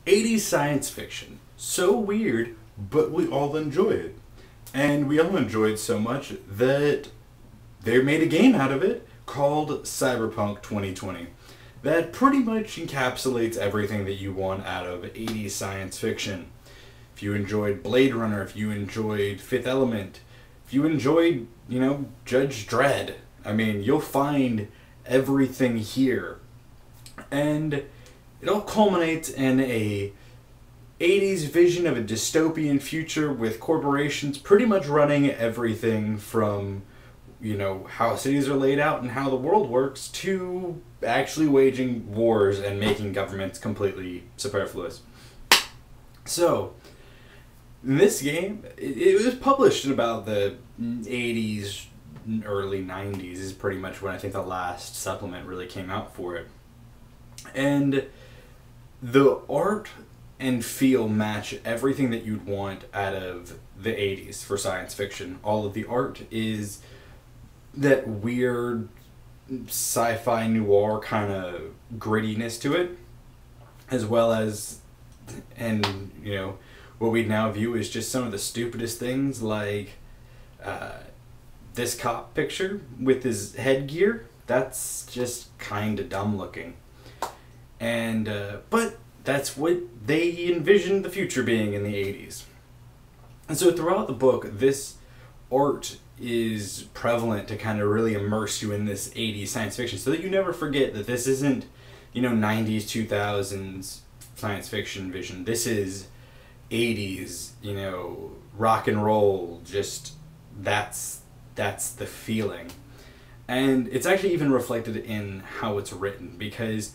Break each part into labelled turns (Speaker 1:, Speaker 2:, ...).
Speaker 1: 80s science fiction. So weird, but we all enjoy it. And we all enjoyed it so much that they made a game out of it called Cyberpunk 2020 that pretty much encapsulates everything that you want out of 80s science fiction. If you enjoyed Blade Runner, if you enjoyed Fifth Element, if you enjoyed, Judge Dredd, I mean, you'll find everything here. And it all culminates in a 80s vision of a dystopian future with corporations pretty much running everything from, how cities are laid out and how the world works to actually waging wars and making governments completely superfluous. So, this game, it was published in about the 80s, early 90s is pretty much when I think the last supplement really came out for it. And the art and feel match everything that you'd want out of the 80s for science fiction. All of the art is that weird sci-fi noir kind of grittiness to it, as well as, what we now view as just some of the stupidest things, like this cop picture with his headgear. That's just kind of dumb looking. And, but that's what they envisioned the future being in the 80s. And so throughout the book, this art is prevalent to kind of really immerse you in this 80s science fiction so that you never forget that this isn't, 90s, 2000s science fiction vision. This is 80s, rock and roll, just that's the feeling. And it's actually even reflected in how it's written, because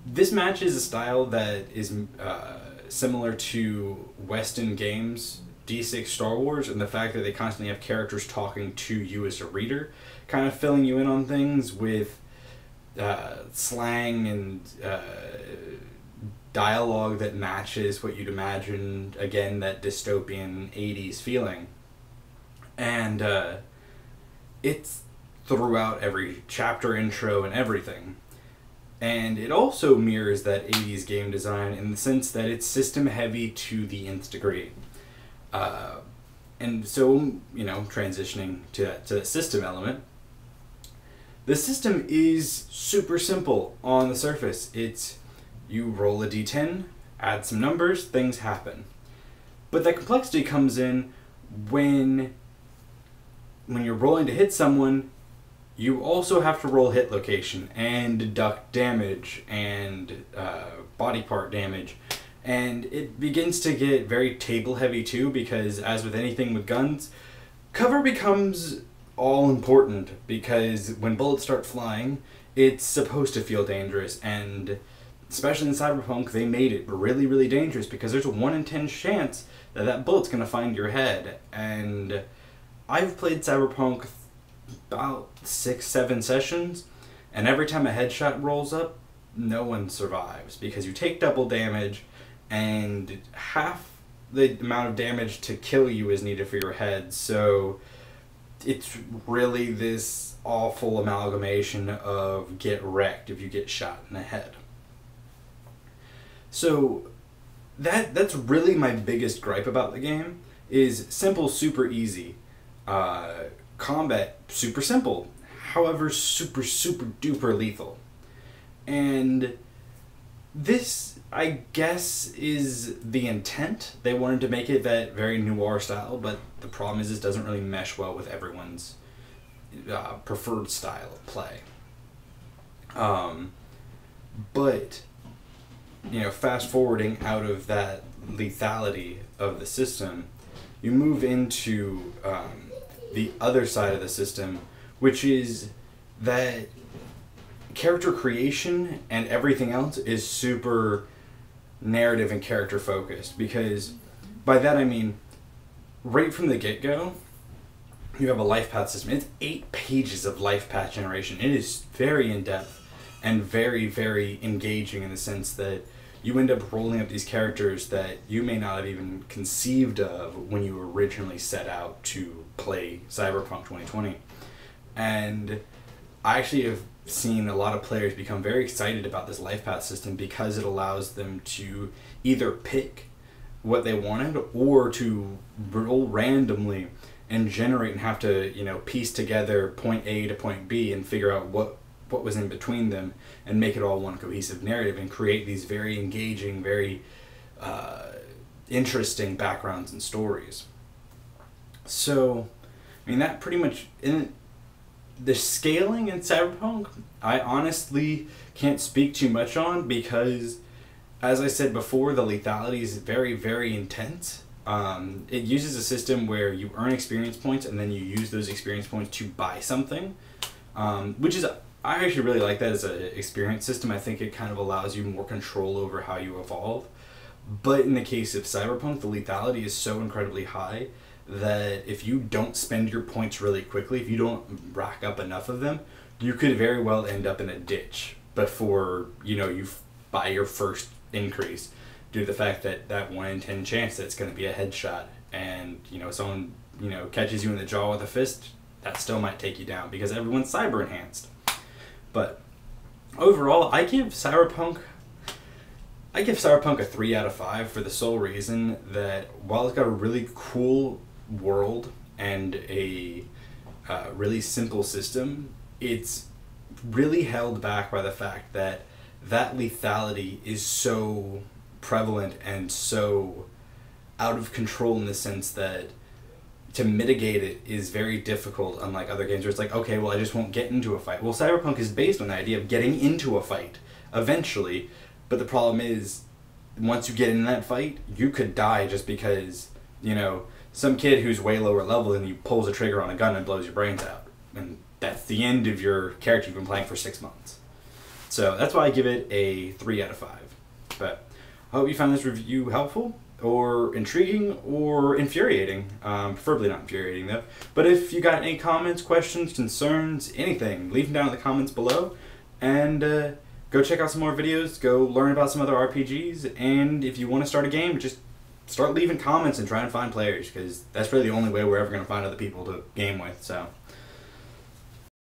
Speaker 1: this matches a style that is similar to Western games, desynced Star Wars, and the fact that they constantly have characters talking to you as a reader, kind of filling you in on things with slang and dialogue that matches what you'd imagine, again, that dystopian 80s feeling. And it's throughout every chapter intro and everything. And it also mirrors that 80s game design in the sense that it's system heavy to the nth degree. And so, transitioning to that system element, the system is super simple on the surface. It's you roll a d10, add some numbers, things happen. But that complexity comes in when you're rolling to hit someone, you also have to roll hit location and deduct damage and body part damage. And it begins to get very table heavy too, because as with anything with guns, cover becomes all important, because when bullets start flying, it's supposed to feel dangerous. And especially in Cyberpunk, they made it really, really dangerous because there's a 1 in 10 chance that that bullet's going to find your head. And I've played Cyberpunk about 6-7 sessions, and every time a headshot rolls up, no one survives, because you take double damage, and half the amount of damage to kill you is needed for your head. So it's really this awful amalgamation of get wrecked if you get shot in the head. So that's really my biggest gripe about the game, is simple, super easy. Combat, super simple. However, super, super duper lethal. And this, I guess, is the intent. They wanted to make it that very noir style, but the problem is it doesn't really mesh well with everyone's preferred style of play. But, fast forwarding out of that lethality of the system, you move into the other side of the system, which is that character creation and everything else is super narrative and character focused. Because by that I mean, right from the get-go, you have a life path system. It's 8 pages of life path generation. It is very in-depth and very, very engaging in the sense that you end up rolling up these characters that you may not have even conceived of when you originally set out to play Cyberpunk 2020. And I actually have seen a lot of players become very excited about this life path system because it allows them to either pick what they wanted or to roll randomly and generate and have to, you know, piece together point A to point B and figure out what was in between them and make it all one cohesive narrative and create these very engaging, very interesting backgrounds and stories. So, I mean, that pretty much, in the scaling in Cyberpunk, I honestly can't speak too much on because, as I said before, the lethality is very, very intense. It uses a system where you earn experience points and then you use those experience points to buy something, which is, I actually really like that as an experience system. I think it kind of allows you more control over how you evolve. But in the case of Cyberpunk, the lethality is so incredibly high that if you don't spend your points really quickly, if you don't rack up enough of them, you could very well end up in a ditch before, you know, you buy your first increase, due to the fact that that 1 in 10 chance that it's going to be a headshot, and, you know, someone, you know, catches you in the jaw with a fist, that still might take you down because everyone's cyber enhanced. But overall, I give Cyberpunk a 3 out of 5 for the sole reason that while it's got a really cool world and a really simple system, it's really held back by the fact that lethality is so prevalent and so out of control, in the sense that to mitigate it is very difficult, unlike other games where it's like, okay, well, I just won't get into a fight. Well, Cyberpunk is based on the idea of getting into a fight eventually, but the problem is, once you get in that fight, you could die just because, you know, some kid who's way lower level than you pulls a trigger on a gun and blows your brains out. And that's the end of your character you've been playing for 6 months. So that's why I give it a 3 out of 5. But I hope you found this review helpful, or intriguing, or infuriating. Preferably not infuriating, though. But if you got any comments, questions, concerns, anything, leave them down in the comments below. And go check out some more videos, go learn about some other RPGs, and if you want to start a game, just start leaving comments and try and find players, because that's really the only way we're ever going to find other people to game with. So